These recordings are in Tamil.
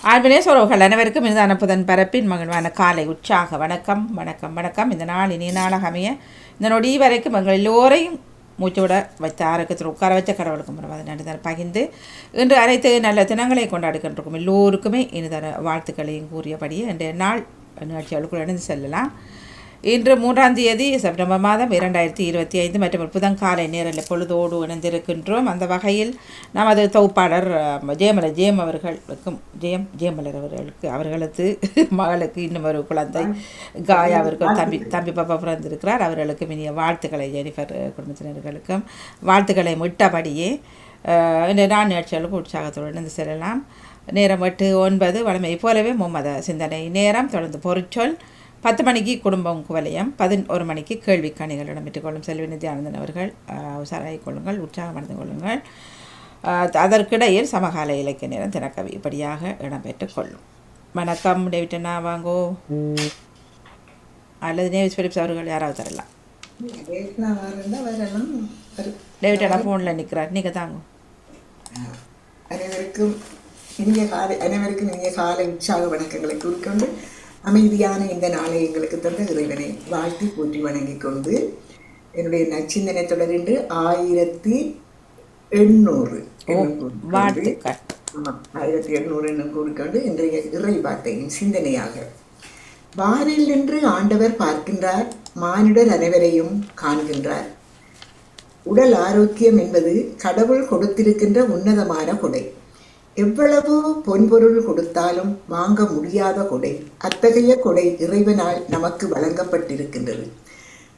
ஆர்வனேஸ் உறவுகள் அனைவருக்கும் இந்த புதன் பரப்பின் மகிழ்வான காலை உற்சாக வணக்கம் வணக்கம் வணக்கம். இந்த நாள் இனிய நாளாக அமைய இந்த நொடி வரைக்கும் எங்கள் எல்லோரையும் மூச்சு விட வைத்த ஆரோக்கியத்தில் உட்கார வச்ச கடவுளுக்கு முறை நன்றி பகிர்ந்து இன்று அனைத்து நல்ல தினங்களை கொண்டாடுகின்றிருக்கும் எல்லோருக்குமே இனிதர வாழ்த்துக்களையும் கூறியபடியே இன்றைய நாள் நிகழ்ச்சிகளுக்குள் இணைந்து செல்லலாம். இன்று 3ஆம் தேதி செப்டம்பர் மாதம் 2025 மற்றும் புதன்காலை நேரில் பொழுதோடு இணைந்திருக்கின்றோம். அந்த வகையில் நமது தொகுப்பாளர் ஜெயம் அவர்களுக்கும் ஜெயமலர் அவர்களது மகளுக்கு இன்னும் ஒரு குழந்தை காயா அவர்கள் தம்பி பாப்பா பிறந்திருக்கிறார். அவர்களுக்கும் இனிய வாழ்த்துக்களை ஜெனிஃபர் குடும்பத்தினர்களுக்கும் வாழ்த்துக்களை விட்டபடியே இந்த நான் நிகழ்ச்சிகளுக்கு உற்சாகத்தோடு இணைந்து செல்லலாம். நேரம் 8:09 வழமை போலவே மும்மத சிந்தனை நேரம், தொடர்ந்து பொருட்சொல், 10 மணிக்கு குடும்பம் குவலயம், 11 மணிக்கு கேள்வி கணிகள் இடம்பெற்றுக் கொள்ளும் செல்விநிதி ஆனந்தன் அவர்கள் உசாராகிக் கொள்ளுங்கள், உற்சாகமடைந்து கொள்ளுங்கள். அதற்கிடையில் சமகால இலக்கிய நேரம் தினக்கவி இப்படியாக இடம்பெற்றுக் கொள்ளும். வணக்கம் டேவிட்டனா, வாங்கோ. அல்லது நேவிஸ் பிலிப்ஸ் அவர்கள் யாராவது தரலாம். டேவிட்டனா ஃபோனில் நிற்கிறார், நீங்கள் தாங்க. அனைவருக்கும் இனிய காலை உற்சாக வணக்கங்களை கூறிக்கொண்டு அமைதியான இந்த நாளை எங்களுக்கு தந்த இறைவனை வாழ்த்தி போற்றி வணங்கிக் கொண்டு என்னுடைய நச்சிந்தனை தொடர்ந்து 1800 என்னும் கூறிக்கொண்டு இன்றைய இறை வார்த்தையின் சிந்தனையாக, வாரில் நின்று ஆண்டவர் பார்க்கின்றார், மானிடர் அனைவரையும் காண்கின்றார். உடல் ஆரோக்கியம் என்பது கடவுள் கொடுத்திருக்கின்ற உன்னதமான கொடை. எவ்வளவு பொன்பொருள் கொடுத்தாலும் வாங்க முடியாத கொடை. அத்தகைய கொடை இறைவனால் நமக்கு வழங்கப்பட்டிருக்கின்றது.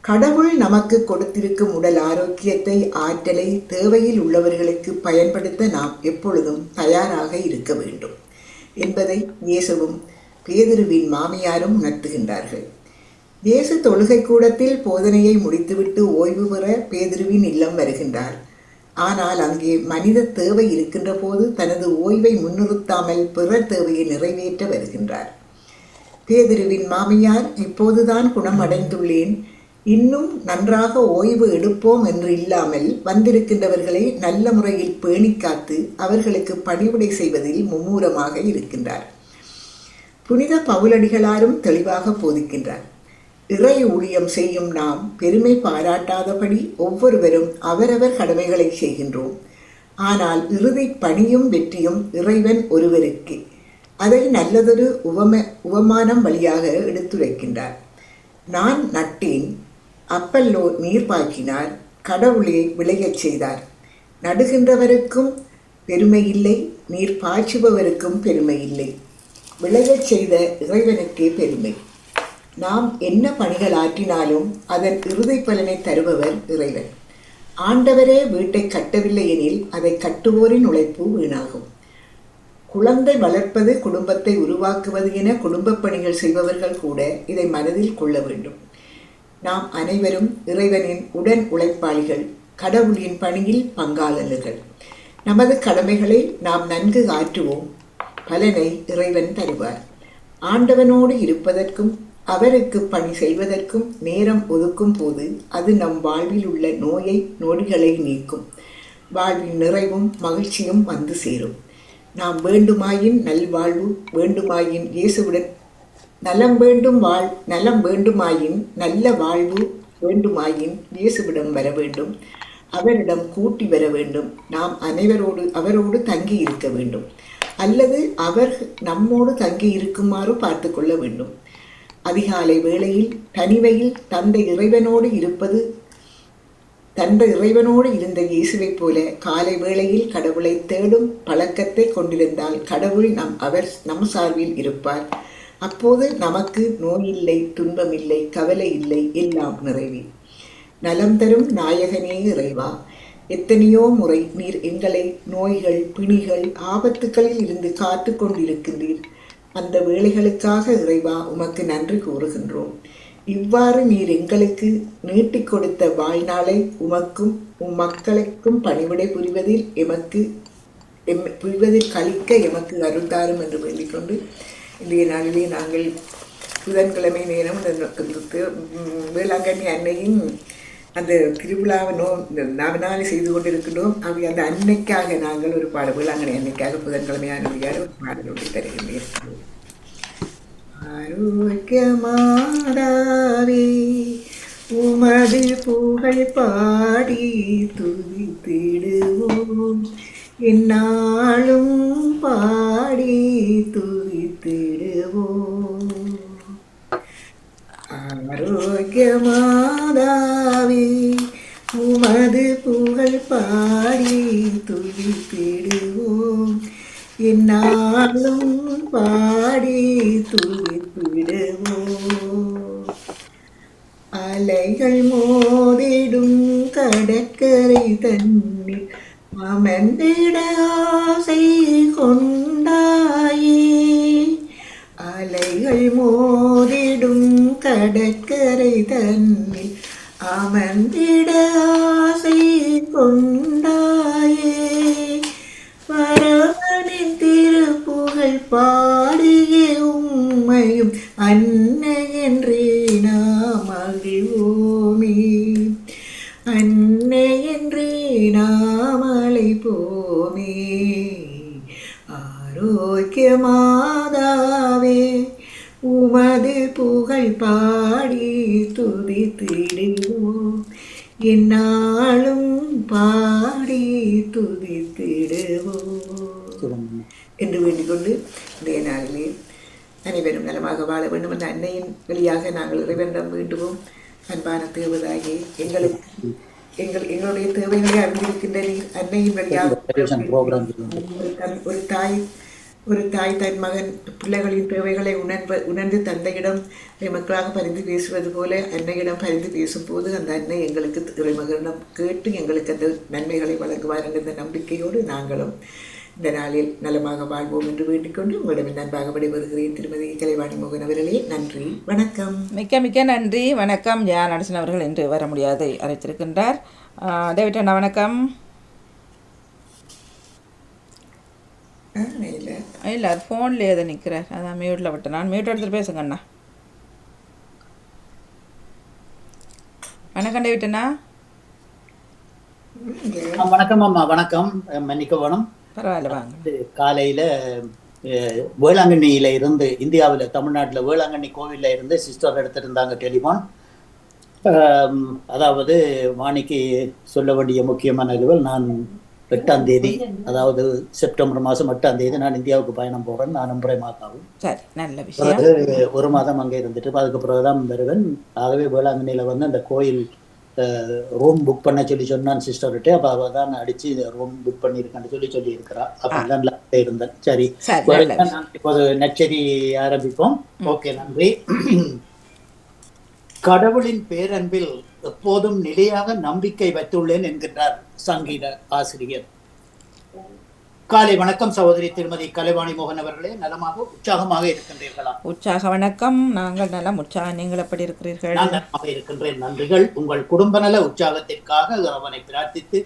கடவுள் நமக்கு கொடுத்திருக்கும் உடல் ஆரோக்கியத்தை, ஆற்றலை தேவையில் உள்ளவர்களுக்கு பயன்படுத்த நாம் எப்பொழுதும் தயாராக இருக்க வேண்டும் என்பதை இயேசுவும் பேதுருவின் மாமியாரும் உணர்த்துகின்றார்கள். இயேசு தொழுகை கூடத்தில் போதனையை முடித்துவிட்டு ஓய்வு பெற பேதுருவின் இல்லம் வருகின்றார். ஆனால் அங்கே மனித தேவை இருக்கின்ற போது தனது ஓய்வை முன்னிறுத்தாமல் பிறர் தேவையை நிறைவேற்ற வருகின்றார். பேதுருவின் மாமியார், இப்போதுதான் குணமடைந்துள்ளேன், இன்னும் நன்றாக ஓய்வு எடுப்போம் என்று இல்லாமல் வந்திருக்கின்றவர்களை நல்ல முறையில் பேணி காத்து அவர்களுக்கு பணிவிடை செய்வதில் மும்முரமாக இருக்கின்றார். புனித பவுலடிகளாரும் தெளிவாக போதிக்கின்றார். இறை ஊழியம் செய்யும் நாம் பெருமை பாராட்டாதபடி ஒவ்வொருவரும் அவரவர் கடமைகளை செய்கின்றோம். ஆனால் இறுதி பணியும் வெற்றியும் இறைவன் ஒருவருக்கு. அதை நல்லதொரு உவமானம் வழியாக எடுத்துரைக்கின்றார். நான் நட்டேன், அப்பல்லோ நீர் பாய்ச்சினார், கடவுளே விளையச் செய்தார். நடுகின்றவருக்கும் பெருமை இல்லை, நீர் பாய்ச்சுபவருக்கும் பெருமை இல்லை. விளையச் செய்த இறைவனுக்கே பெருமை. நாம் என்ன பணிகள் ஆற்றினாலும் அதன் இறுதி பலனை தருபவர் இறைவன். ஆண்டவரே வீட்டை கட்டவில்லை எனில் அதை கட்டுவோரின் உழைப்பு வீணாகும். குழந்தை வளர்ப்பது குடும்பத்தை உருவாக்குவது என குடும்ப பணிகள் செய்பவர்கள் கூட இதை மனதில் கொள்ள வேண்டும். நாம் அனைவரும் இறைவனின் உடன் உழைப்பாளிகள், கடவுளின் பணியில் பங்காளர்கள். நமது கடமைகளை நாம் நன்கு ஆற்றுவோம், பலனை இறைவன் தருவார். ஆண்டவனோடு இருப்பதற்கும் அவருக்கு பணி செய்வதற்கும் நேரம் ஒதுக்கும் போது அது நம் வாழ்வில் உள்ள நோயை நொடிகளை நீக்கும். வாழ்வின் நிறைவும் மகிழ்ச்சியும் வந்து சேரும். நாம் வேண்டுமாயின் நல்வாழ்வு வேண்டுமாயின் இயேசுவுடன் நலம் வேண்டுமாயின் நல்ல வாழ்வு வேண்டுமாயின் இயேசுவிடம் வர வேண்டும், அவரிடம் கூட்டி வர வேண்டும். நாம் அவரோடு தங்கி இருக்க வேண்டும், அல்லது அவர் நம்மோடு தங்கி இருக்குமாறு பார்த்து கொள்ள வேண்டும். அதிகாலை வேளையில் தனிமையில் தந்தை இறைவனோடு இருந்த இயேசுவை போல காலை வேளையில் கடவுளை தேடும் பழக்கத்தை கொண்டிருந்தால் கடவுள் நம் சார்பில் இருப்பார். அப்போது நமக்கு நோயில்லை, துன்பமில்லை, கவலை இல்லை, எல்லாம் நிறைவே. நலம் தரும் நாயகனே இறைவா, எத்தனையோ முறை நீர் எங்களை நோய்கள், பிணிகள், ஆபத்துக்களில் இருந்து காத்து கொண்டிருக்கின்றீர். அந்த வேளைகளுக்காக இறைவா உமக்கு நன்றி கூறுகின்றோம். இவ்வாறு நீர் எங்களுக்கு நீட்டிக் கொடுத்த வாழ்நாளை உமக்கும் மக்களுக்கும் பணிவிடை புரிவதில் கழிக்க எமக்கு அருள்தாரும் என்று வேண்டிக்கொண்டு இன்றைய நாளிலே நாங்கள் புதன்கிழமை நேரம் வேளாங்கண்ணி அன்னையின் அந்த திருவிழாவை நாவினாலே செய்து கொண்டிருக்கின்றோம். அவை அந்த அன்னைக்காக நாங்கள் ஒரு பாடல், வேளாங்கண்ணி அன்னைக்காக புதன்கிழமையான ஒரு பாடல் ஒன்று தருகின்றேன். ஆரோக்கியமாதாவே உமது புகழ் பாடி துதித்திடுவோம், எந்நாளும் பாடி துதித்திடுவோம். ஆரோக்கியமாதாவே உமது புகழ் பாடி துதித்திடுவோம், எந்நாளும் பாடி துதித்திடுவோம். அலைகள் மோதிடும் கடற்கரை தண்ணீர் அமர்ந்திட ஆசை கொண்டாயே. அலைகள் மோதிடும் கடற்கரை தண்ணீர் அமர்ந்திட ஆசை கொண்டாயே. பரவனின் திருப்புகழ் பாடிய உம்மையும் அன்னை என்றே நாம் மகிழ்வோமே, அன்னை என்றே நாம் அழைப்போமே. ஆரோக்கியமாதாவே உமது புகழ் பாடி துதித்திடுவோம், எந்நாளும் பாடி துதித்திடுவோம் என்று வேண்டிக்கொண்டு இன்றைய நாளிலே அனைவரும் நலமாக வாழ வேண்டும் என்ற அன்னையின் வழியாக நாங்கள் இறைவனிடம் வேண்டுவோம். அன்பான தேவதாயே, எங்களுடைய தேவைகளை அறிந்திருக்கின்ற நீர் அன்னையின் வழியாக ஒரு தாய் தன் மகன் பிள்ளைகளின் தேவைகளை உணர்ந்து தந்தையிடம் மக்களாக பரிந்து பேசுவது போல அன்னையிடம் பரிந்து பேசும்போது அந்த அன்னை எங்களுக்கு இறைமகனிடம் கேட்டு எங்களுக்கு அந்த நன்மைகளை வழங்குவார் என்ற நம்பிக்கையோடு நாங்களும் இந்த நாளில் நலமாக வாழ்வோம் என்று வேண்டிக்கொண்டு உங்களிடம் நண்பாக விடைபெறுகிறேன். திருமதி கலைவாணி மோகன் அவர்களே, நன்றி, வணக்கம். மிக்க மிக்க நன்றி, வணக்கம். ஜெயா நடேசன் அவர்கள் இன்று வர முடியாது அழைத்திருக்கின்றார். டேவிட் அண்ணா வணக்கம். இல்லை, அது ஃபோன்லேயே அதை நிற்கிறார், அதான் மியூட்டில் விட்டேன். நான் மியூட் எடுத்துகிட்டு பேசுங்க அண்ணா. வணக்கம் டேவிட் அண்ணா. வணக்கம் அம்மா. வணக்கம், மன்னிக்க வேணும். பரவாயில்ல, வாங்க. காலையில வேளாங்கண்ணியில இருந்து, இந்தியாவில் தமிழ்நாட்டில் வேளாங்கண்ணி கோவில்ல இருந்து சிஸ்டர் எடுத்திருந்தாங்க டெலிஃபோன். அதாவது வாணிக்கு சொல்ல வேண்டிய முக்கியமான நிகழ்வுகள். நான் 8ஆம் தேதி, அதாவது செப்டம்பர் மாதம் 8ஆம் தேதி நான் இந்தியாவுக்கு பயணம் போகிறேன். நான் பிரேமாக்காவும். சரி, நல்ல விஷயம். ஒரு மாதம் அங்கே இருந்துட்டு அதுக்கு பிறகுதான் வருவேன். ஆகவே வேளாங்கண்ணியில் வந்து அந்த கோயில் ரூம் புக் பண்ண சொன்னான் சிஸ்டர்கிட்ட. அப்போ அவள் தான் அடிச்சு ரூம் புக் பண்ணியிருக்கான்னு சொல்லி இருக்கிறா. அப்படிதான் இருந்தேன். சரி, நான் இப்போது நச்சரி ஆரம்பிப்போம். ஓகே, நன்றி. கடவுளின் பேரன்பில் எப்போதும் நிலையாக நம்பிக்கை வைத்துள்ளேன் என்கின்றார் சங்கீத ஆசிரியர். காலை வணக்கம் சகோதரி திருமதி கலைவாணி மோகன் அவர்களே, நலமாக உற்சாகமாக இருக்கின்றீர்களா? உற்சாக வணக்கம். நாங்கள் நலம். உற்சாகம். நீங்கள் எப்படி இருக்கிறீர்கள்? நான் நலமாக இருக்கின்றேன், நன்றிகள். உங்கள் குடும்ப நல உற்சாகத்திற்காக இறைவனை பிரார்த்தித்து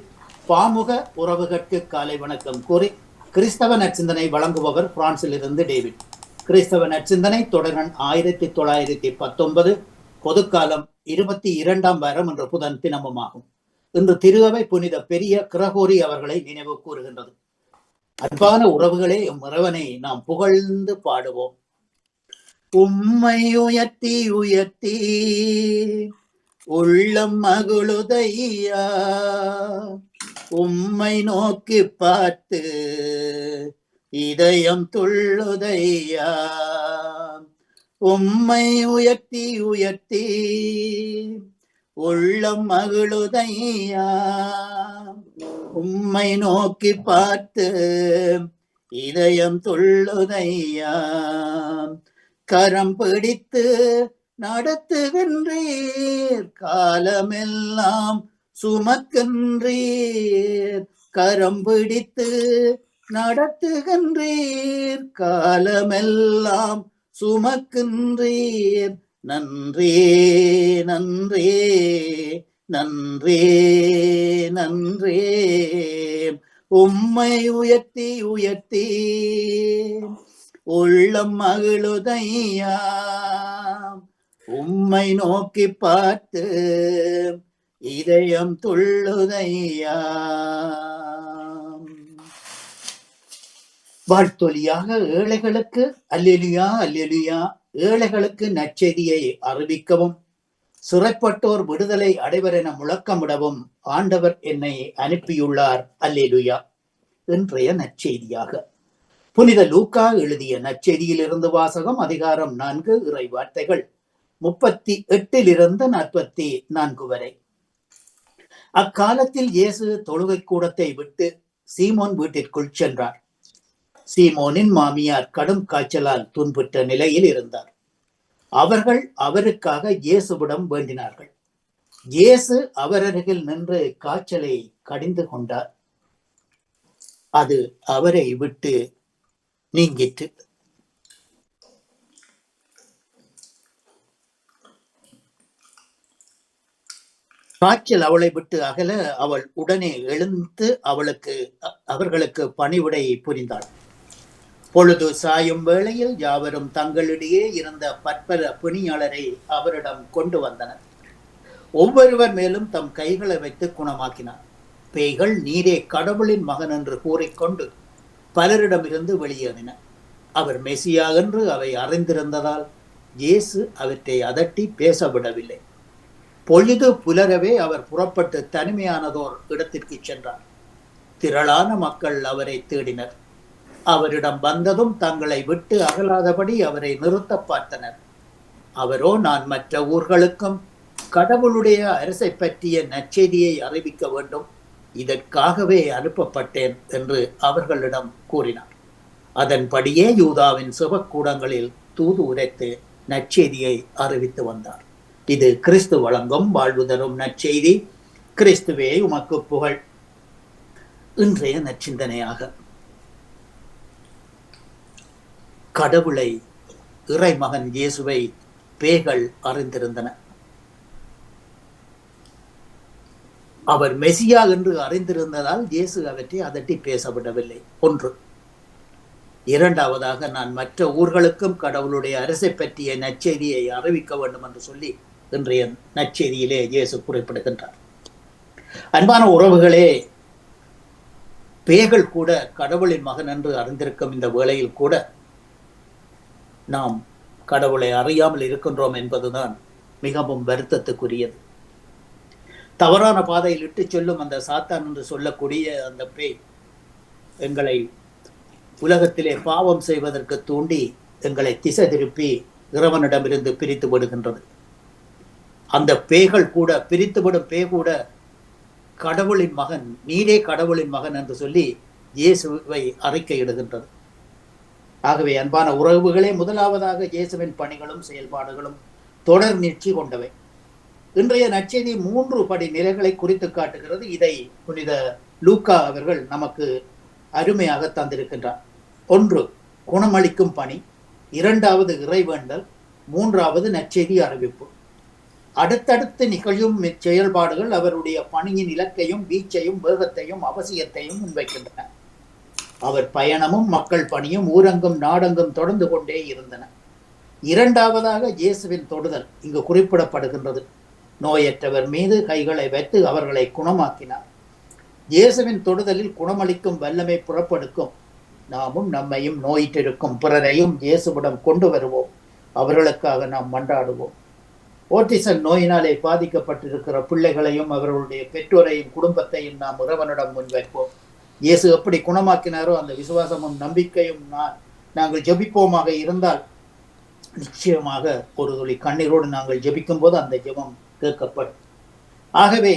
பாமுக உறவுகளுக்கு காலை வணக்கம் கூறி கிறிஸ்தவ நற்சிந்தனை வழங்குபவர் பிரான்சில் இருந்து டேவிட். கிறிஸ்தவ நற்சிந்தனை தொடரன் 1919, பொதுக்காலம் 22ஆம் வாரம் என்ற புதன் தினமுமாகும். இன்று திருவை புனித பெரிய கிரகோரி அவர்களை நினைவு கூறுகின்றது. அன்பான உறவுகளே, இறைவனை நாம் புகழ்ந்து பாடுவோம். உம்மை உயர்த்தி உயர்த்தி உள்ளம் மகிழுதையா, உம்மை நோக்கி பார்த்து இதயம் துள்ளுதையா. உம்மை உயர்த்தி உயர்த்தி உள்ளம் மகிழுதையா, உம்மை நோக்கி பார்த்து இதயம் துள்ளுதையா. கரம் பிடித்து நடத்துகின்றீர், காலமெல்லாம் சுமக்கின்றீர். கரம் பிடித்து நடத்துகின்றீர், காலமெல்லாம் சுமக்கின்றீர். நன்றே நன்றே நன்றே நன்றே. உம்மை உயர்த்தி உயர்த்தி உள்ளம் மகிழுதையா, உம்மை நோக்கி பார்த்து இதயம் துள்ளுதையா. வாழ்த்தொலியாக ஏழைகளுக்கு அல்லேலுயா அல்லேலுயா, ஏழைகளுக்கு நற்செய்தியை அறிவிக்கவும் சிறைப்பட்டோர் விடுதலை அடைவரென முழக்கமிடவும் ஆண்டவர் என்னை அனுப்பியுள்ளார். அல்லேலுயா. இன்றைய நற்செய்தியாக புனித லூக்கா எழுதிய நற்செய்தியிலிருந்து வாசகம். அதிகாரம் 4, இறை வார்த்தைகள் 38 44 வரை. அக்காலத்தில் இயேசு தொழுகை கூடத்தை விட்டு சீமோன் வீட்டிற்குள் சென்றார். சீமோனின் மாமியார் கடும் காய்ச்சலால் துன்புற்ற நிலையில் இருந்தார். அவர்கள் அவருக்காக இயேசுவிடம் வேண்டினார்கள். இயேசு அவரருகில் நின்று காய்ச்சலை கடிந்து கொண்டார். அது அவரை விட்டு நீங்கிற்று. காய்ச்சல் அவளை விட்டு அகல அவள் உடனே எழுந்து அவர்களுக்கு பணிவிடை புரிந்தாள். பொழுது சாயும் வேளையில் யாவரும் தங்களிடையே இருந்த பற்பல பிணியாளரை அவரிடம் கொண்டு வந்தனர். ஒவ்வொருவர் மேலும் தம் கைகளை வைத்து குணமாக்கினார். பேய்கள் நீரே கடவுளின் மகன் என்று கூறிக்கொண்டு பலரிடமிருந்து வெளியேறின. அவர் மெசியா என்று அவை அறிந்திருந்ததால் இயேசு அவற்றை அதட்டி பேச விடவில்லை. பொழுது புலரவே அவர் புறப்பட்டு தனிமையானதோர் இடத்திற்கு சென்றார். திரளான மக்கள் அவரை தேடினர். அவரிடம் வந்ததும் தங்களை விட்டு அகலாதபடி அவரை நிறுத்த பார்த்தனர். அவரோ, நான் மற்ற ஊர்களுக்கும் கடவுளுடைய அரசை பற்றிய நற்செய்தியை அறிவிக்க வேண்டும், இதற்காகவே அனுப்பப்பட்டேன் என்று அவர்களிடம் கூறினார். அதன்படியே யூதாவின் சிவக்கூடங்களில் தூது உரைத்து நற்செய்தியை அறிவித்து வந்தார். இது கிறிஸ்து வழங்கும் வாழ்வு தரும் நற்செய்தி. கிறிஸ்துவே உமக்கு புகழ். இன்றைய நற்சிந்தனையாக கடவுளை, இறைமகன் இயேசுவை பேய்கள் அறிந்திருந்தன. அவர் மெசியா என்று அறிந்திருந்ததால் இயேசு அவற்றை அதட்டி பேசப்படவில்லை. ஒன்று. இரண்டாவதாக, நான் மற்ற ஊர்களுக்கும் கடவுளுடைய அரசை பற்றிய நற்செய்தியை அறிவிக்க வேண்டும் என்று சொல்லி இன்றைய நற்செய்தியிலே இயேசு குறிப்பிடுகின்றார். அன்பான உறவுகளே, பேய்கள் கூட கடவுளின் மகன் என்று அறிந்திருக்கும் இந்த வேளையில் கூட நாம் கடவுளை அறியாமல் இருக்கின்றோம் என்பதுதான் மிகவும் வருத்தத்துக்குரியது. தவறான பாதையில் இட்டு சொல்லும் அந்த சாத்தான் என்று சொல்லக்கூடிய அந்த பேய் எங்களை உலகத்திலே பாவம் செய்வதற்கு தூண்டி எங்களை திசை திருப்பி இறைவனிடமிருந்து பிரித்து விடுகின்றது. அந்த பேய்கள் கூட, பிரித்துவிடும் பேய் கூட கடவுளின் மகன், நீரே கடவுளின் மகன் என்று சொல்லி இயேசுவை அறிக்கையிடுகின்றது. ஆகவே அன்பான உறவுகளே, முதலாவதாக இயேசுவின் பணிகளும் செயல்பாடுகளும் தொடர் நீட்சி கொண்டவை. இன்றைய நற்செய்தி 3 படி நிலைகளை குறித்து காட்டுகிறது. இதை புனித லூக்கா அவர்கள் நமக்கு அருமையாக தந்திருக்கின்றார். 1, குணமளிக்கும் பணி. 2வது, இறைவேண்டல். 3வது, நற்செய்தி அறிவிப்பு. அடுத்தடுத்து நிகழும் செயல்பாடுகள் அவருடைய பணியின் இலக்கையும் வீச்சையும் வேகத்தையும் அவசியத்தையும் முன்வைக்கின்றன. அவர் பயணமும் மக்கள் பணியும் ஊரங்கும் நாடெங்கும் தொடர்ந்து கொண்டே இருந்தன. 2வதாக இயேசுவின் தொடுதல் இங்கு குறிப்பிடப்படுகின்றது. நோயற்றவர் மீது கைகளை வைத்து அவர்களை குணமாக்கினார். இயேசுவின் தொடுதலில் குணமளிக்கும் வல்லமை புறப்படுக்கும். நாமும் நம்மையும் நோயிற்றிருக்கும் பிறரையும் இயேசுவிடம் கொண்டு வருவோம். அவர்களுக்காக நாம் மன்றாடுவோம். ஓட்டிசம் நோயினாலே பாதிக்கப்பட்டிருக்கிற பிள்ளைகளையும் அவர்களுடைய பெற்றோரையும் குடும்பத்தையும் நாம் இறைவனிடம் முன்வைப்போம். இயேசு எப்படி குணமாக்கினாரோ அந்த விசுவாசமும் நம்பிக்கையும் நாங்கள் ஜெபிப்போமாக இருந்தால் நிச்சயமாக ஒரு துளி கண்ணீரோடு நாங்கள் ஜெபிக்கும் போது அந்த ஜெபம் கேட்கப்படும். ஆகவே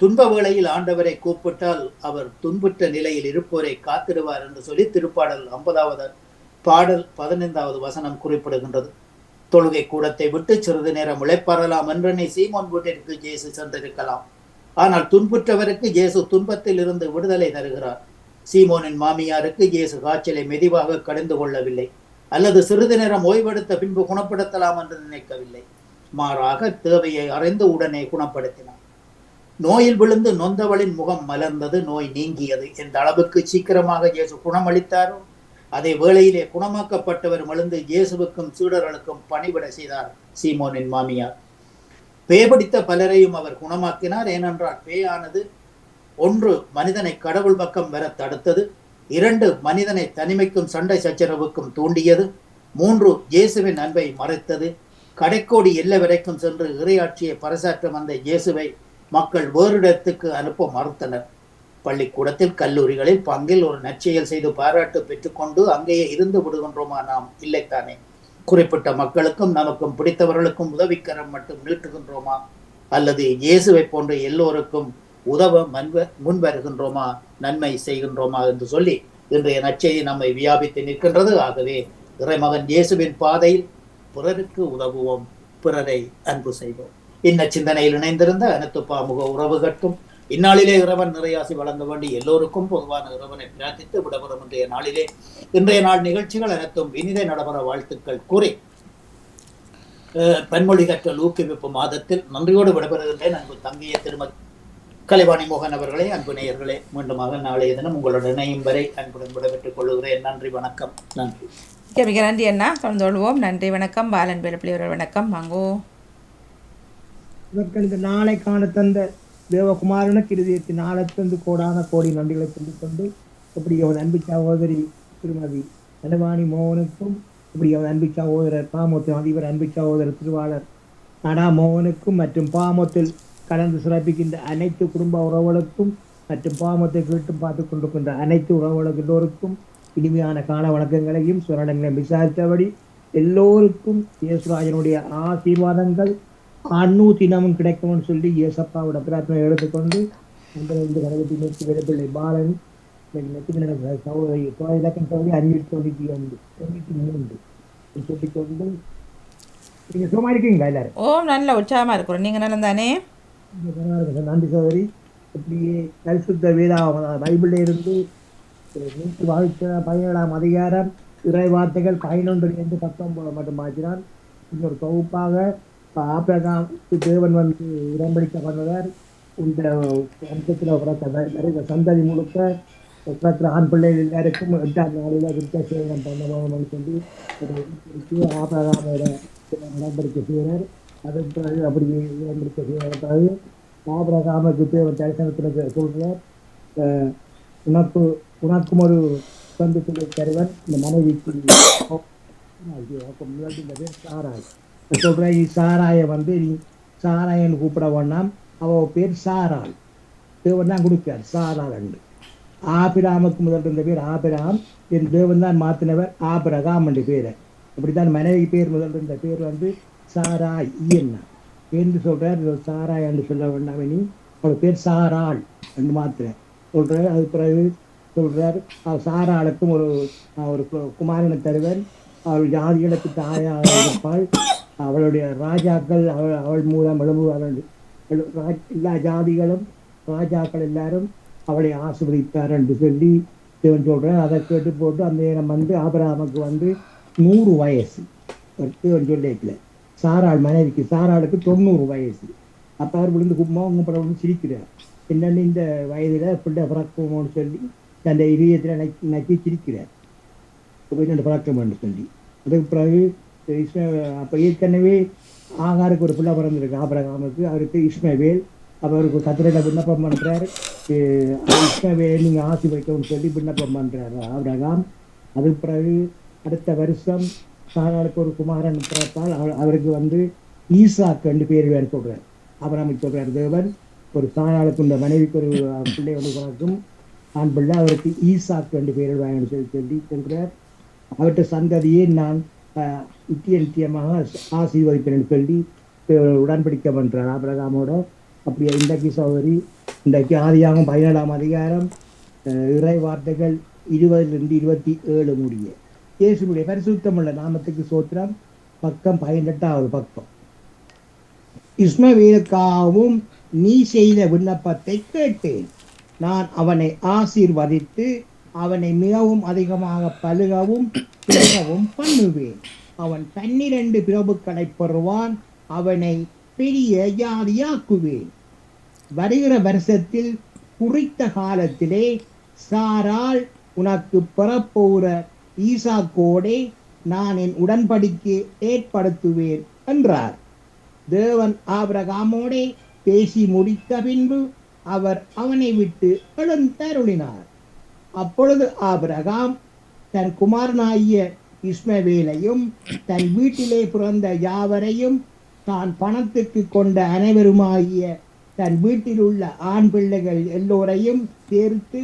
துன்ப வேளையில் ஆண்டவரை கூப்பிட்டால் அவர் துன்புற்ற நிலையில் இருப்போரை காத்திடுவார் என்று சொல்லி திருப்பாடல் 50வது பாடல் 15வது வசனம் குறிப்பிடுகின்றது. தொழுகை கூடத்தை விட்டு சிறிது நேரம் இளைப்பாறலாம் என்றெண்ணி சீமோன் வீட்டிற்கு இயேசு சென்றிருக்கலாம். ஆனால் துன்புற்றவருக்கு இயேசு துன்பத்தில் இருந்து விடுதலை தருகிறார். சீமோனின் மாமியாருக்கு இயேசு காய்ச்சலை மெதுவாக கடந்து கொள்ளவில்லை, அல்லது சிறிது நேரம் ஓய்வெடுத்த பின்பு குணப்படுத்தலாம் என்று நினைக்கவில்லை. மாறாக தேவையை அறிந்து உடனே குணப்படுத்தினார். நோயில் விழுந்து நொந்தவளின் முகம் மலர்ந்தது, நோய் நீங்கியது. எந்த அளவுக்கு சீக்கிரமாக இயேசு குணமளித்தாரோ அதே வேளையிலே குணமாக்கப்பட்டவர் எழுந்து இயேசுவுக்கும் சீடர்களுக்கும் பணிவிட செய்தார் சீமோனின் மாமியார். பேபிடித்த பலரையும் அவர் குணமாக்கினார். ஏனென்றால் பேயானது ஒன்று மனிதனை கடவுள் பக்கம் வர தடுத்தது, 2 மனிதனை தனிமைக்கும் சண்டை சச்சரவுக்கும் தூண்டியது, 3 இயேசுவின் அன்பை மறைத்தது, கடைக்கோடி எல்லை வரைக்கும் சென்று இறையாட்சியை பறைசாற்ற வந்த இயேசுவை மக்கள் வேறு இடத்துக்கு அனுப்ப மறுத்தனர். பள்ளிக்கூடத்தில் கல்லூரிகளில் பங்கில் ஒரு நற்செயல் செய்து பாராட்டு பெற்றுக்கொண்டு அங்கேயே இருந்து விடுகின்றோமா நாம்? இல்லைத்தானே. குறிப்பிட்ட மக்களுக்கும் நமக்கும் பிடித்தவர்களுக்கும் உதவிக்கரம் மட்டும் நீட்டுகின்றோமா? அல்லது இயேசுவை போன்ற எல்லோருக்கும் உதவ முன் வருகின்றோமா, நன்மை செய்கின்றோமா என்று சொல்லி இன்றைய நற்செய்தி நம்மை வியாபித்து நிற்கின்றது. ஆகவே இறைமகன் இயேசுவின் பாதையில் பிறருக்கு உதவுவோம், பிறரை அன்பு செய்வோம். இன்ன சிந்தனையில் இணைந்திருந்த அனைத்து பாமுக உறவுகட்கும் இந்நாளிலே இறைவன் நிறையாசி வழங்க வேண்டி எல்லோருக்கும் பொதுவான இறைவனை பிரார்த்தித்து விடப்படும் இன்றைய நாள் நிகழ்ச்சிகள் அனைத்தும் இனிதை நடைபெற வாழ்த்துக்கள் கூறி பன்மொழி கற்றல் ஊக்குவிப்பு மாதத்தில் நன்றியோடு விடைபெறுகின்றேன். அன்பு தங்கிய திருமதி கலைவாணி மோகன் அவர்களே, அன்பு நேயர்களே, மீண்டுமாக நாளைய தினம் உங்களுடன் இணையும் வரை அன்புடன் விடைபெற்றுக் கொள்கிறேன். நன்றி, வணக்கம். நன்றி. மிக நன்றி அண்ணா, தொடர்ந்து கொள்வோம். நன்றி, வணக்கம். பாலன் வேலுப்பிள்ளையவர் வணக்கம். வாங்கோ. இந்த நாளை காண தந்த தேவகுமாரனுக்கு இருதயத்தின் ஆழத்தந்து கோடான கோடி நன்றிகளை சொல்லிக் கொண்டு, இப்படி அவன் அன்பு சகோதரி திருமதி கலைவாணி மோகனுக்கும், இப்படி அவன் அன்பு சகோதரர் பாமோத்தில் அதிபர் அன்பு சகோதரர் திருவாளர் நடா மோகனுக்கும் மற்றும் பாமோத்தில் கலந்து சிறப்பிக்கின்ற அனைத்து குடும்ப உறவுகளுக்கும் மற்றும் பாமத்தை கேட்டு பார்த்து கொண்டிருக்கின்ற அனைத்து உறவுகளுக்கு எல்லோருக்கும் இனிமையான கால வழக்கங்களையும் சுரணங்களையும் விசாரித்தபடி எல்லோருக்கும் இயேசுராஜனுடைய ஆசீர்வாதங்கள் தினமும் கிடைக்கும்னு சொல்லி இயேசப்பாவோட பிரார்த்தனை எடுத்துக்கொண்டு இந்த கணவத்தி நோக்கி விடப்பிள்ளை பாலன் சகோதரி இலக்கம் சகோதரி 593 சொல்லிக்கொண்டு நீங்க சும்மா இருக்கீங்களா எல்லாரும்? ஓம், நல்ல உற்சாகமா இருக்கிறோம். நீங்க நல்லா தானே? நன்றி சகோதரி. இப்படியே பரிசுத்த வேதாகம பைபிள்ல இருந்து 17ஆம் அதிகாரம் இறை வார்த்தைகள் 11-19 மட்டும் மாற்றினான். இன்னொரு தொகுப்பாக ஆபிரகாமுக்கு தேவன் வந்து உடன்படிக்க பண்ணுவார். இந்த வம்சத்தில் பிறந்த சந்ததி முழுக்க பிறக்கிற ஆண் பிள்ளைகள் எல்லாருக்கும் 8ஆம் நாளில் விருத்தசேதனம் பண்ணணும்னு சொல்லி ஆபிரகாமோட உடன்படிக்கை செய்கிறார். அதன் பிறகு அப்படி உடன்படிக்கை செய்கிற பிறகு ஆபிரகாமுக்கு தேவன் தரிசனத்தில் சொல்கிறார், உனக்கும் ஒரு சொந்த சொல்லி தருவன், இந்த மனைவிக்கு இந்த பேர் சாராய் சொல்ற. சாராய வந்து நீ சாராயன்னு கூப்பிட வேண்டாம், அவள் பேர் சாராள். தேவன் தான் கொடுக்கார் சாராள் என்று. ஆபிராமுக்கு முதல் இருந்த பேர் ஆபிராம், என் தேவன் தான் மாற்றினவர் ஆபிரகாம் என்று பேரை. அப்படித்தான் மனைவி பேர் முதல் இருந்த பேர் வந்து சாராய் என்ன என்று சொல்றார். சாராய் என்று சொல்ல வேண்டாம், நீ அவள் பேர் சாராள் என்று மாத்திர சொல்றார். அது பிறகு சொல்றார், சாராளுக்கும் ஒரு குமாரனை தருவன், அவள் ஜாதிகளுக்கு தாயாக இருப்பாள், அவளுடைய ராஜாக்கள் அவள் மூலம் எழும்புவார்கள், எல்லா ஜாதிகளும் ராஜாக்கள் எல்லாரும் அவளை ஆசீர்வதித்தார் என்று சொல்லி தேவன் சொல்றார். அதை கேட்டு போட்டு அந்த நேரம் வந்து ஆபிரகாமுக்கு வந்து 100 வயசு. தேவன் சொல்லிக்கல, சாராள் மனைவிக்கு சாராளுக்கு 90 வயசு. அப்போ அவர் விழுந்து கும்பம் வந்து சிரிக்கிறார். என்னென்னு இந்த வயதில் பிள்ளை பிறக்குமோன்னு சொல்லி தன் இதயத்தில் நக்கி சிரிக்கிறார், பிறக்கம்னு சொல்லி. அதுக்கு பிறகு அப்போ ஏற்கனவே ஆகாருக்கு ஒரு பிள்ளை பிறந்திருக்கு ஆபிரகாமுக்கு, அவருக்கு இஸ்மவேல். அவருக்கு கத்திரையில் விண்ணப்பம் பண்ணுறார், இஸ்மவேல் நீங்கள் ஆசி வைக்கணும்னு சொல்லி விண்ணப்பம் பண்ணுறார் ஆபிரகாம். அதுக்கு பிறகு அடுத்த வருஷம் சாராளுக்கு ஒரு குமாரன் பிறப்பால் அவருக்கு வந்து ஈசாக்கு 2 பேர் வேறு சொல்கிறார். ஆபிரகாமுக்கு சொல்கிறார் தேவன், ஒரு சாராளுக்கு இந்த மனைவிக்கு ஒரு பிள்ளை ஒன்று பிறக்கும், ஆண் பிள்ளை, அவருக்கு ஈசாக்கு 2 பேர் வேணும்னு சொல்லி சொல்கிறார். அவற்றை சந்ததியை நான் நித்தியமாக ஆசீர்வதிப்பேன் சொல்லி உடன்படிக்கை பண்றார் ஆபிரகாமோட. அப்படியே இன்றைக்கு சகோதரி, இன்றைக்கு ஆதியாகமம் 17ஆம் அதிகாரம் இறை வார்த்தைகள் 20-27 முடிய இயேசுடைய பரிசுத்தமுள்ள நாமத்துக்கு சோத்திரம். பக்கம் 18வது பக்கம். இஸ்மவேலுக்காகவும் நீ செய்த விண்ணப்பத்தை கேட்டேன், நான் அவனை ஆசீர்வதித்து அவனை மிகவும் அதிகமாக பலுகவும் பெருகவும் பண்ணுவேன். அவன் 12 பிரபுக்களை பெறுவான், அவனை பெரிய ஜாதியாக்குவேன். வருகிற வருஷத்தில் குறித்த காலத்திலே சாராள் உனக்கு பெறப்போகிற ஈசாக்கோடே நான் என் உடன்படிக்கை ஏற்படுத்துவேன் என்றார். தேவன் ஆபிரகாமோடே பேசி முடித்த பின்பு அவர் அவனை விட்டு எழுந்தருளினார். அப்பொழுது ஆபிரகாம் தன் குமாரனாகிய இஸ்மவேலையும் தன் வீட்டிலே பிறந்த யாவரையும் தான் பணத்துக்கு கொண்ட அனைவருமாகிய தன் வீட்டில் உள்ள ஆண் பிள்ளைகள் எல்லோரையும் சேர்த்து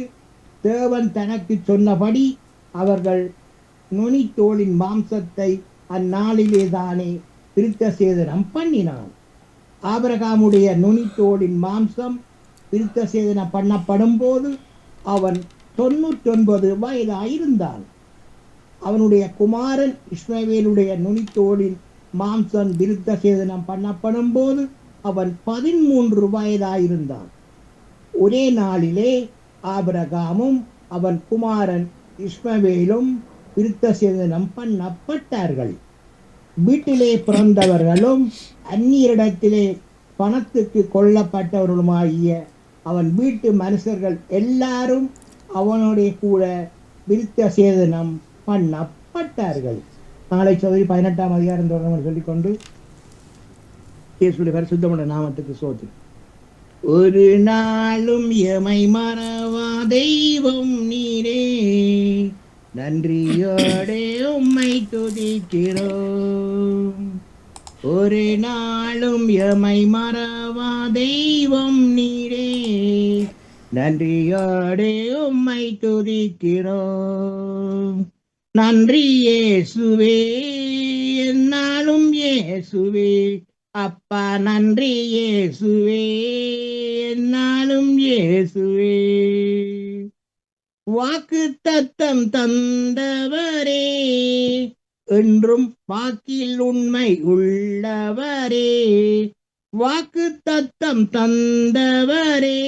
தேவன் தனக்கு சொன்னபடி அவர்கள் நுனித்தோளின் மாம்சத்தை அந்நாளிலே தானே விருத்த சேதனம் பண்ணினான். ஆபிரகாமுடைய நுனித்தோளின் மாம்சம் விருத்த சேதனம் பண்ணப்படும் போது அவன் 99 வயதாயிருந்தான். அவனுடைய குமாரன் இஸ்மவேலுடைய நுனித்தோளின் மாம்சம் விருத்த சேதனம் பண்ணப்படும் போது அவன் 13 வயதாயிருந்தான். ஒரே நாளிலே ஆபிரகாமும் அவன் குமாரன் இஸ்மவேலும் விருத்த சேதனம் பண்ணப்பட்டார்கள். வீட்டிலே பிறந்தவர்களும் அந்நியரிடத்திலே பணத்துக்கு கொல்லப்பட்டவர்களுமாகிய அவன் வீட்டு மனுஷர்கள் எல்லாரும் அவனுடைய கூட விருத்த சேதனம் பண்ணப்பட்டார்கள். நாளை சோதரி 18ஆம் அதிகாரம் தொடர்ந்து சொல்லிக்கொண்டு இயேசுவின் பரிசுத்தமுள்ள நாமத்துக்கு சோதரி. ஒரு நாளும் எமை மறவா தெய்வம் நீரே, நன்றியோடே உம்மை துதிக்கிறோம். ஒரு நாளும் எமை மறவா தெய்வம் நீரே, நன்றியோடே உம்மை துதிக்கிறோம். நன்றி இயேசுவே, என்னாலும் இயேசுவே, அப்பா நன்றி இயேசுவே, என்னாலும் இயேசுவே. வாக்கு தத்தம் தந்தவரே, என்றும் வாக்கில் உண்மை உள்ளவரே. வாக்கு தத்தம் தந்தவரே,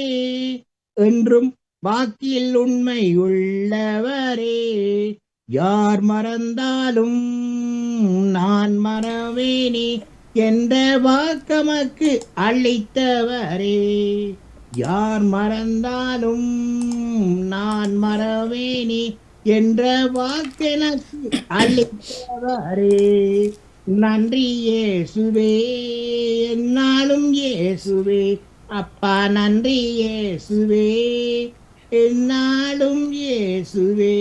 என்றும் வாக்கில் உண்மை உள்ளவரே. யார் மறந்தாலும் நான் மறவேனே என்ற வாக்கமக்கு அளித்தவரே. யார் மறந்தாலும் நான் மறவேனே என்ற வாக்கெனக்கு அளித்தவரே. நன்றி இயேசுவே, என்னாலும் இயேசுவே, அப்பா நன்றி இயேசுவே, என்னாலும் இயேசுவே.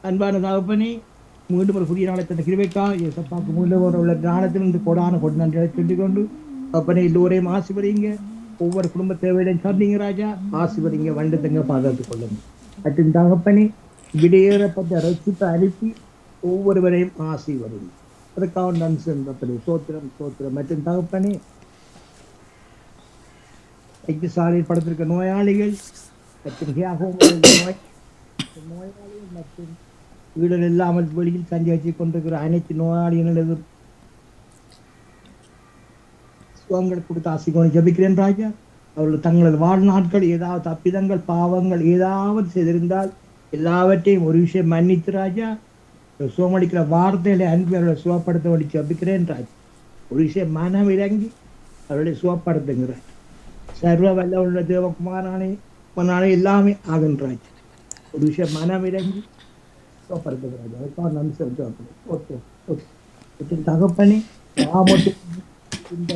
அன்பான தகப்பனே, மீண்டும் ஒரு புதிய நாளை தந்த கிருபைக்கா இயேசப்பாக்கு மீண்டும் உள்ள ஞானத்திலிருந்து கொடான கொண்டு நன்றிகளை சொல்லிக் கொண்டு அப்பனே எல்லோரையும் ஆசிர்வதிங்க. ஒவ்வொரு குடும்ப தேவையிலையும் சந்திங்க ராஜா, ஆசிர்வதிங்க, வண்டத்தங்க பாதுகாத்துக் கொள்ளுங்க. மற்றும் தகப்பனே, விடையேறப்பட்ட ரசித்தை அனுப்பி ஒவ்வொருவரையும் ஆசிர்வதிங்க. அதற்காக நன்றி சென்றப்பனே, சோத்திரம் சோத்திரம். மற்றும் தகப்பனே, வைத்தியசாலையில் படுத்திருக்க நோயாளிகள் மற்றும் நோயாளிகள் மற்றும் வீடுகள் இல்லாமல் வெளியில் தங்கி வச்சுக் கொண்டிருக்கிற அனைத்து நோயாளிகளும் சுகங்கள் கொடுத்து ஆசிர்வதிக்க ஜெபிக்கிறேன் ராஜா. அவர்கள் தங்களது வாழ்நாட்கள் ஏதாவது தப்பிதங்கள் பாவங்கள் ஏதாவது செய்திருந்தால் எல்லாவற்றையும் ஒரு விஷயம் மன்னித்து ராஜா, சுகமளிக்கிற வார்த்தைகளை அன்பு அவர்களை சுகப்படுத்த வேண்டி ஜெபிக்கிறேன் ராஜா. ஒரு விஷயம் மனம் இறங்கி அவர்களை சுகப்படுத்துங்கிறார். சர்வ வல்ல உள்ள தேவகுமாரானே மனாலே எல்லாமே ஆகின்றாய். ஒரு விஷயம் மனம் இறங்கி சுகப்படுத்துகிறார். அதுக்காக நன்றி செலுத்த தகப்பனே, இந்த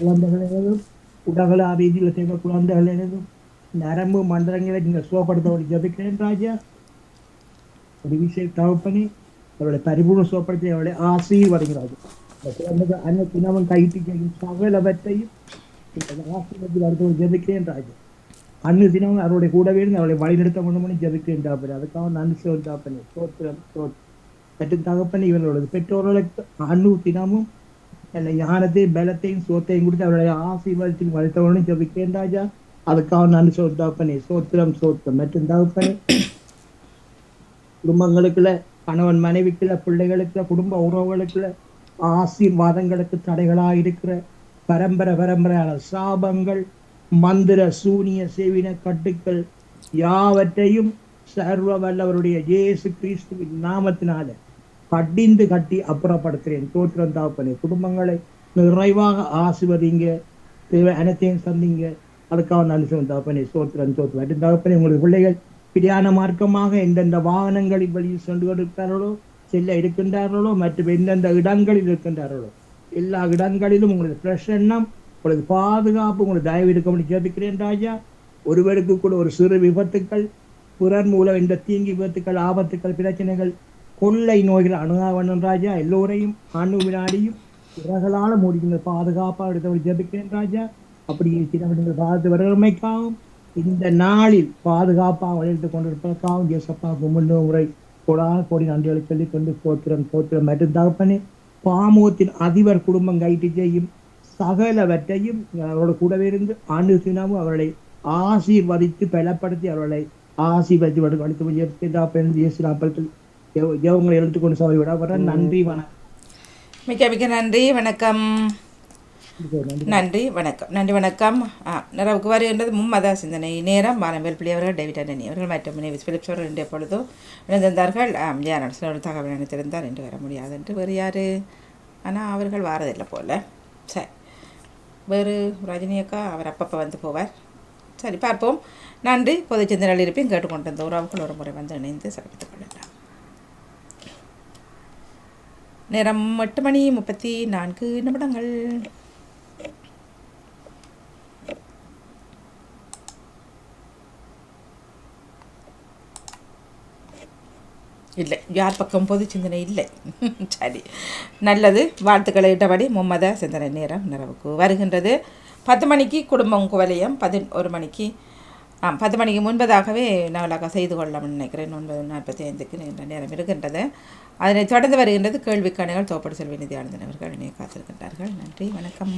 குழந்தைகளிலும் உடல்கள ரீதியில் தேவை குழந்தைகளிலும் நரம்பு மண்டலங்களை நீங்கள் சுகப்படுத்த வேண்டி ஜபிக்கிறேன் ராஜா. ஒரு விஷயம் தகப்பனே, அவருடைய பரிபூர்ண சுகப்படுத்தி அவருடைய ஆசீர்வதிக்கிறார்கள். இந்த குழந்தைகள் அன்னைக்கு தினமும் கைட்டு செய்யும் சகலவற்றையும் ஜபிக்கிறேன் ராஜா. அன்னு தினமும் அவருடைய கூடவே இருந்து அவருடைய வழிநடத்த முடியும்னு ஜபிக்கிறேன் தாப்பனே. அதுக்காக நன்றி தாப்பனே, சோத்திரம் சோத்திரம். மற்றும் தகப்பனே, இவர்களோட பெற்றோர்களுக்கு அன்னு தினமும் ஞானத்தையும் பலத்தையும் சோத்தையும் கொடுத்து அவருடைய ஆசீர்வாதத்தையும் வளர்த்தவனும் ஜபிக்கிறேன் ராஜா. அதுக்காக நன்றி தாப்பனே, சோத்திரம் சோத்திரம். மற்றும் தகப்பனே, குடும்பங்களுக்குள்ள கணவன் மனைவிக்குள்ள பிள்ளைகளுக்குள்ள குடும்ப உறவுகளுக்குள்ள ஆசீர்வாதங்களுக்கு தடைகளாக இருக்கிற பரம்பரையான சாபங்கள், மந்திர சூனிய சேவின கட்டுக்கள் யாவற்றையும் சர்வ வல்லவருடைய இயேசு கிறிஸ்துவின் நாமத்தினால கடிந்து கட்டி அப்புறப்படுத்துகிறேன். தோற்றம் தாப்பனே, குடும்பங்களை நிறைவாக ஆசிர்வதிங்க, தேவை அனைத்தையும் சந்திங்க. அதுக்காக நன்றி தாப்பனே, சோத்திரம் சோத்திரம். தாப்பனே, உங்களுடைய பிள்ளைகள் பிரியான மார்க்கமாக எந்தெந்த வாகனங்களில் வழியில் சென்று கொண்டிருக்கிறார்களோ, செல்ல இருக்கின்றார்களோ, மற்றும் எந்தெந்த இடங்களில் இருக்கின்றார்களோ எல்லா இடங்களிலும் உங்களது பிரசன்னம், உங்களது பாதுகாப்பு, உங்களது தயவு இருக்க ஜெபிக்கிறேன் ராஜா. ஒருவருக்கு கூட ஒரு சிறு விபத்துக்கள், பிறர் மூலம் இந்த தீங்கி விபத்துக்கள், ஆபத்துக்கள், பிரச்சனைகள், கொள்ளை நோய்கள் அணுகாவண்ணன் ராஜா. எல்லோரையும் ஆண்டு வினாடியும் இறகளால மூடிக்கிற பாதுகாப்பாக எடுத்தவர்கள் ஜெபிக்கிறேன் ராஜா. அப்படி இருக்கிறவர்கள் பார்த்து வரமைக்காகவும் இந்த நாளில் பாதுகாப்பாக வழிநடத்தி கொண்டிருப்பதற்காகவும் ஜேசப்பாவுக்கு முறை கோடி நன்றிகளை சொல்லிக் கொண்டு போத்திரம் மற்றும் தகப்பனே, பாமூகத்தின் அதிபர் குடும்பம் கைட்டு செய்யும் சகலவற்றையும் அவரோட கூடவே இருந்து ஆண்டு தினமும் அவர்களை ஆசீர்வதித்து பலப்படுத்தி அவர்களை ஆசீர்வதித்து அளித்து ஜெவங்களை எடுத்துக்கொண்டு சபை விட நன்றி வணக்கம். மிக்க மிக்க நன்றி, வணக்கம். நன்றி வணக்கம். நன்றி வணக்கம். நிறைவுக்கு வருகின்றது மும்மத சிந்தனை நேரம். மாணவர்கள் பிள்ளை அவர்கள், டேவிட் அண்டனி அவர்கள் மற்றும் நேவிஸ் பிலிப்ஸ் அவர்கள் இன்றைய பொழுதோ இணைந்திருந்தார்கள். ஒரு தகவல் நினைத்திருந்தார் என்று வர முடியாது என்று. வேறு யார்? ஆனால் அவர்கள் வாரதில்லை போல். சரி, வேறு ரஜினி அக்கா அவர் அப்பப்போ வந்து போவார். சரி, பார்ப்போம். நன்றி. பொது சிந்தனையில் இருப்பேன் கேட்டுக்கொண்டிருந்த உறவுகள் ஒரு முறை வந்து இணைந்து சிறப்பித்துக் கொள்ளலாம். நேரம் 8:34. இல்லை, யார் பக்கம் பொது சிந்தனை இல்லை. சரி, நல்லது. வாழ்த்துக்களை இட்டபடி மும்மத சிந்தனை நேரம் நிறைவுக்கு வருகின்றது. 10 மணிக்கு குடும்பம் குவலயம், 11 மணிக்கு 10 மணிக்கு முன்பதாகவே நாளாக செய்து கொள்ளலாம்னு நினைக்கிறேன். 9:45 நேரம் இருக்கின்றது. அதனைத் தொடர்ந்து வருகின்றது கேள்விக்கணைகள். தோப்படு செல்வி நிதி ஆனந்தன் அவர்கள் இணைய காத்திருக்கின்றார்கள். நன்றி, வணக்கம்.